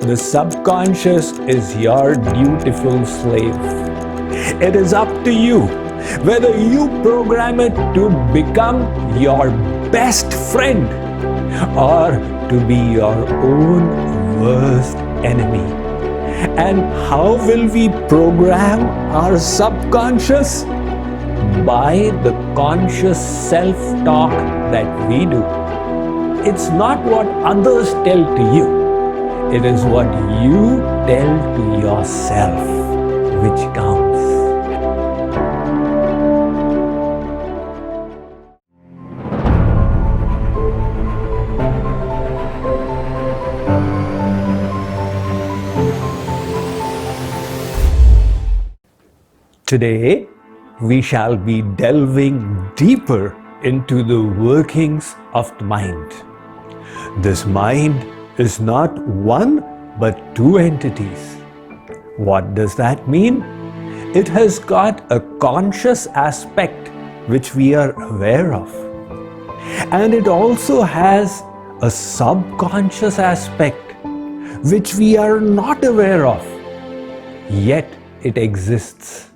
The subconscious is your dutiful slave. It is up to you whether you program it to become your best friend or to be your own worst enemy. And how will we program our subconscious? By the conscious self-talk that we do. It's not what others tell to you. It is what you tell to yourself which counts. Today, we shall be delving deeper into the workings of the mind. This mind is not one but two entities. What does that mean? It has got a conscious aspect which we are aware of. And it also has a subconscious aspect which we are not aware of. Yet it exists.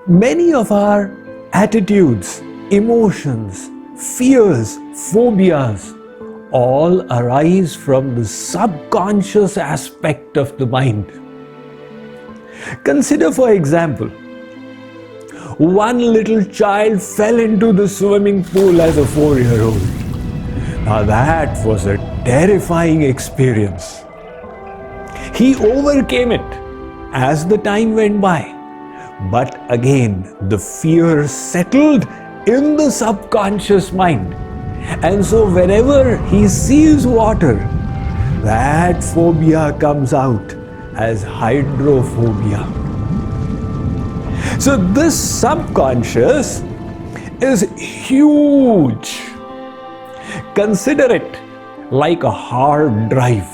Many of our attitudes, emotions, fears, phobias all arise from the subconscious aspect of the mind. Consider, for example, one little child fell into the swimming pool as a 4-year-old. Now that was a terrifying experience. He overcame it as the time went by. But again, the fear settled in the subconscious mind. And so whenever he sees water, that phobia comes out as hydrophobia. So this subconscious is huge. Consider it like a hard drive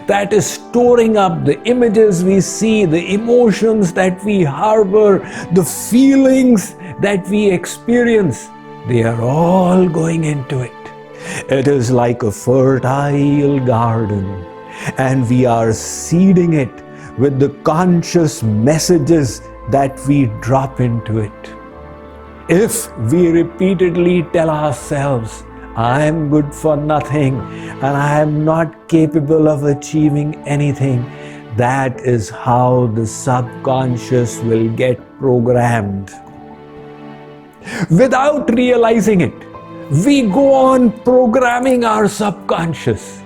that is storing up the images we see, the emotions that we harbor, the feelings that we experience. They are all going into it. It is like a fertile garden, and we are seeding it with the conscious messages that we drop into it. If we repeatedly tell ourselves, I am good for nothing and I am not capable of achieving anything, that is how the subconscious will get programmed. Without realizing it, we go on programming our subconscious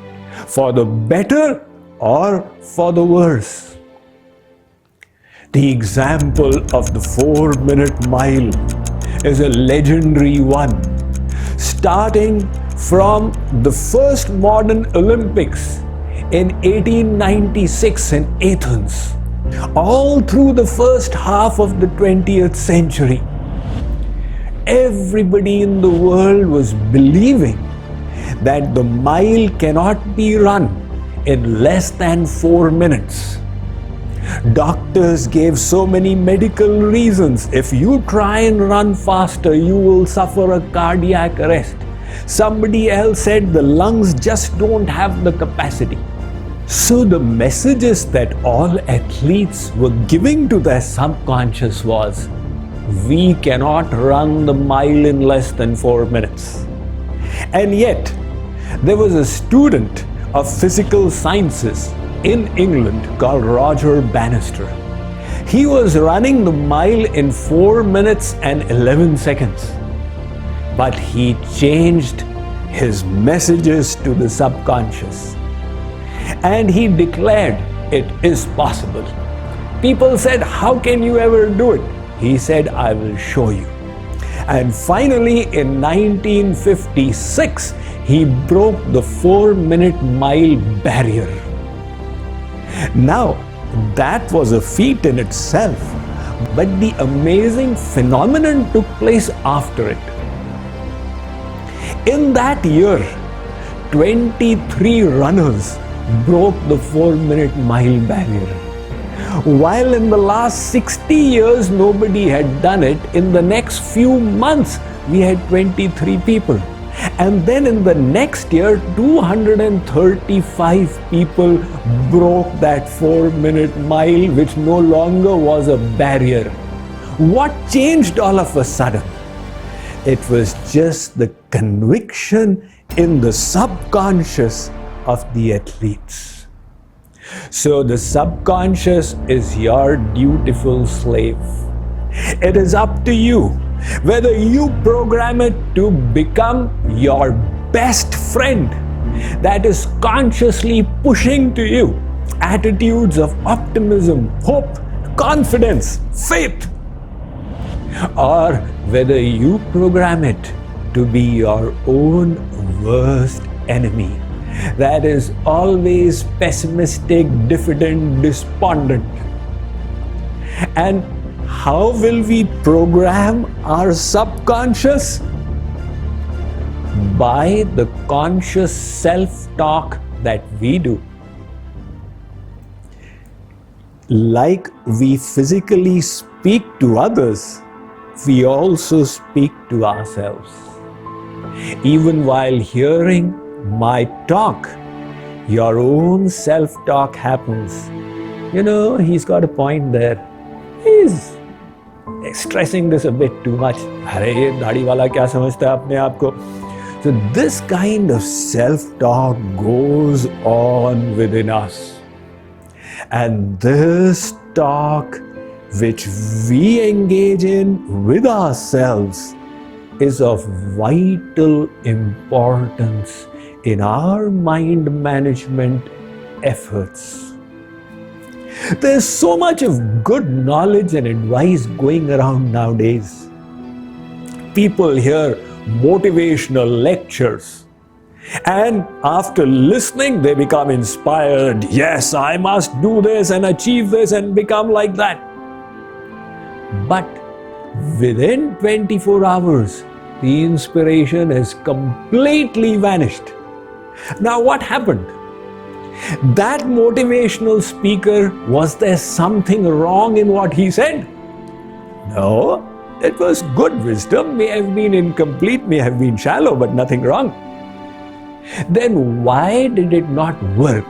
for the better or for the worse. The example of the 4-minute mile is a legendary one. Starting from the first modern Olympics in 1896 in Athens, all through the first half of the 20th century, everybody in the world was believing that the mile cannot be run in less than 4 minutes. Doctors gave so many medical reasons. If you try and run faster, you will suffer a cardiac arrest. Somebody else said the lungs just don't have the capacity. So the messages that all athletes were giving to their subconscious was, we cannot run the mile in less than 4 minutes. And yet, there was a student of physical sciences in England called Roger Bannister. He was running the mile in 4 minutes and 11 seconds. But he changed his messages to the subconscious. And he declared it is possible. People said, how can you ever do it? He said, I will show you. And finally, in 1956, he broke the 4-minute mile barrier. Now, that was a feat in itself, but the amazing phenomenon took place after it. In that year, 23 runners broke the 4-minute mile barrier. While in the last 60 years nobody had done it, in the next few months we had 23 people. And then in the next year, 235 people broke that 4-minute mile, which no longer was a barrier. What changed all of a sudden? It was just the conviction in the subconscious of the athletes. So the subconscious is your dutiful slave. It is up to you whether you program it to become your best friend that is consciously pushing to you attitudes of optimism, hope, confidence, faith, or whether you program it to be your own worst enemy that is always pessimistic, diffident, despondent. And how will we program our subconscious? By the conscious self-talk that we do. Like we physically speak to others, we also speak to ourselves. Even while hearing my talk, your own self-talk happens. You know, he's got a point there. He's stressing this a bit too much. अरे ये दाढ़ी वाला क्या समझता है अपने आप को? So this kind of self-talk goes on within us. And this talk which we engage in with ourselves is of vital importance in our mind management efforts. There's so much of good knowledge and advice going around nowadays. People hear motivational lectures, and after listening, they become inspired. Yes, I must do this and achieve this and become like that. But within 24 hours, the inspiration has completely vanished. Now, what happened? That motivational speaker, was there something wrong in what he said? No, it was good wisdom, may have been incomplete, may have been shallow, but nothing wrong. Then why did it not work?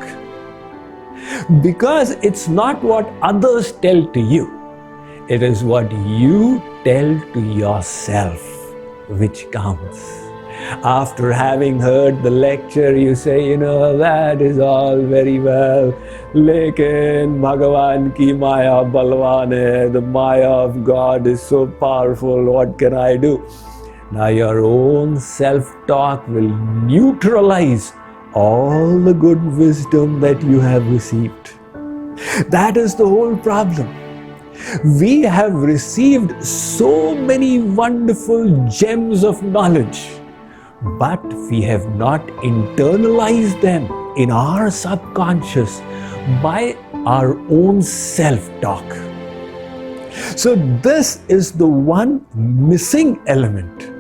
Because it's not what others tell to you. It is what you tell to yourself which counts. After having heard the lecture, you say, you know, that is all very well. Lekin Bhagavan ki Maya balwan hai. The Maya of God is so powerful. What can I do? Now your own self-talk will neutralize all the good wisdom that you have received. That is the whole problem. We have received so many wonderful gems of knowledge, but we have not internalized them in our subconscious by our own self-talk. So this is the one missing element.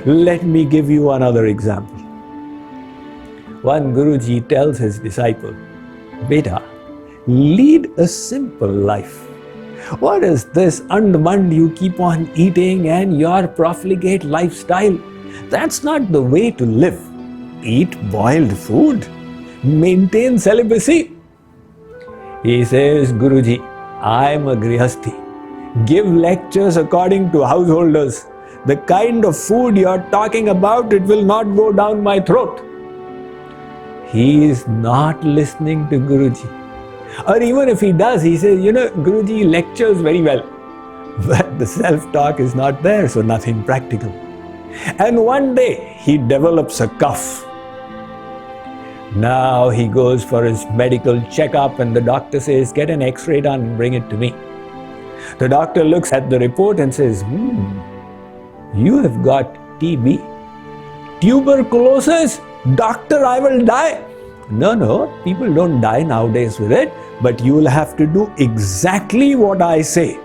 Let me give you another example. One Guruji tells his disciple, Beta, lead a simple life. What is this and you keep on eating and your profligate lifestyle? That's not the way to live. Eat boiled food. Maintain celibacy. He says, Guruji, I am a grihasthi. Give lectures according to householders. The kind of food you are talking about, it will not go down my throat. He is not listening to Guruji. Or even if he does, he says, you know, Guruji lectures very well. But the self-talk is not there, so nothing practical. And one day, he develops a cough. Now he goes for his medical checkup and the doctor says, get an x-ray done and bring it to me. The doctor looks at the report and says, you have got TB. Tuberculosis? Doctor, I will die. No, people don't die nowadays with it, but you will have to do exactly what I say.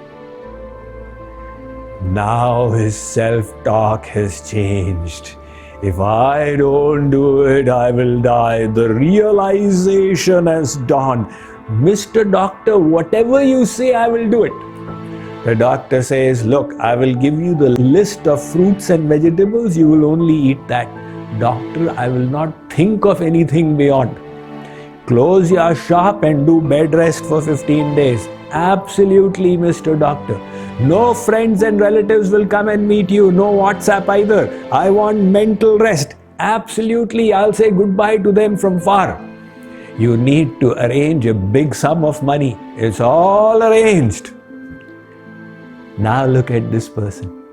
Now his self-talk has changed. If I don't do it, I will die. The realization has dawned. Mr. Doctor, whatever you say, I will do it. The doctor says, look, I will give you the list of fruits and vegetables, you will only eat that. Doctor, I will not think of anything beyond. Close your shop and do bed rest for 15 days. Absolutely, Mr. Doctor. No friends and relatives will come and meet you. No WhatsApp either. I want mental rest. Absolutely, I'll say goodbye to them from far. You need to arrange a big sum of money. It's all arranged. Now look at this person.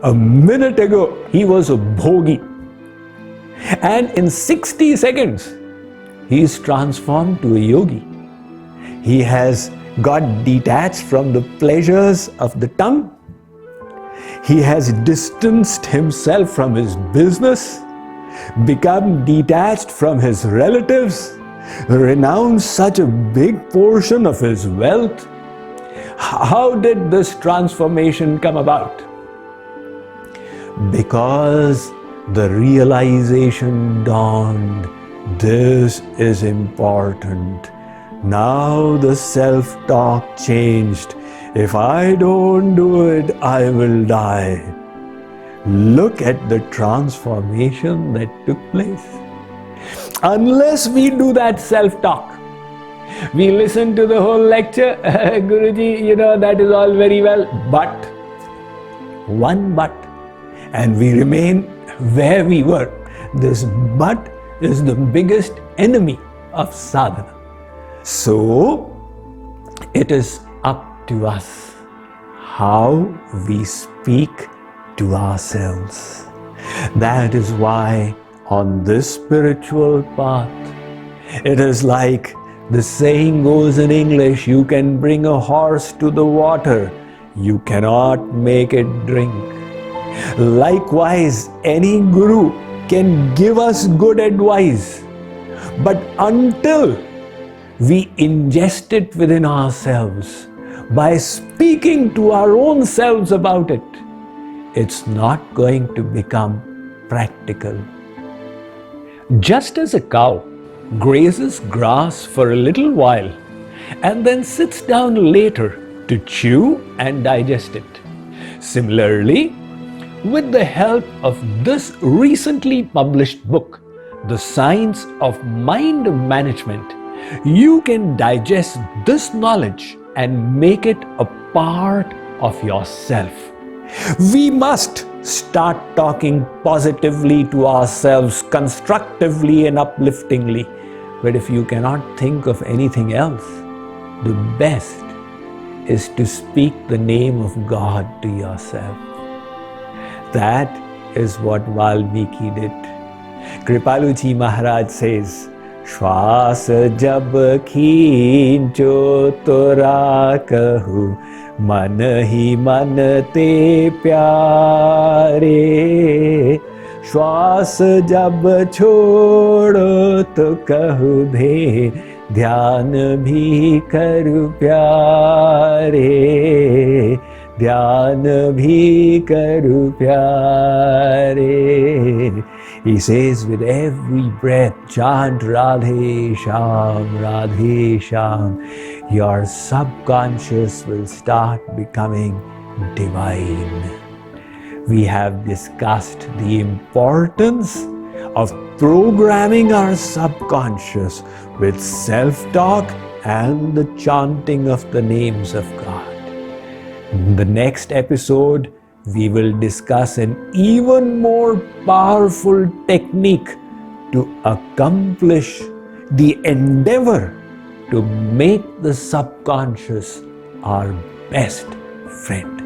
A minute ago, he was a bhogi. And in 60 seconds, he is transformed to a yogi. He has got detached from the pleasures of the tongue. He has distanced himself from his business, become detached from his relatives, renounced such a big portion of his wealth. How did this transformation come about? Because the realization dawned, this is important. Now the self-talk changed. If I don't do it, I will die. Look at the transformation that took place. Unless we do that self-talk, we listen to the whole lecture, Guruji, that is all very well, but, one but, and we remain where we were. This but is the biggest enemy of sadhana. So, it is up to us how we speak to ourselves. That is why on this spiritual path, it is like the saying goes in English, you can bring a horse to the water, you cannot make it drink. Likewise, any guru can give us good advice, but until we ingest it within ourselves by speaking to our own selves about it, it's not going to become practical. Just as a cow grazes grass for a little while and then sits down later to chew and digest it. Similarly, with the help of this recently published book, The Science of Mind Management, you can digest this knowledge and make it a part of yourself. We must start talking positively to ourselves, constructively and upliftingly. But if you cannot think of anything else, the best is to speak the name of God to yourself. That is what Valmiki did. Kripaluji Maharaj says, Shwasa jab khincho tora kahu, man hi man te pyare. श्वास जब छोड़ो तो कहूँ दे, ध्यान भी करूँ प्यारे, ध्यान भी करूँ प्यारे. He says with every breath, chant Radhe Shyam, Radhe Shyam. Your subconscious will start becoming divine. We have discussed the importance of programming our subconscious with self-talk and the chanting of the names of God. In the next episode, we will discuss an even more powerful technique to accomplish the endeavor to make the subconscious our best friend.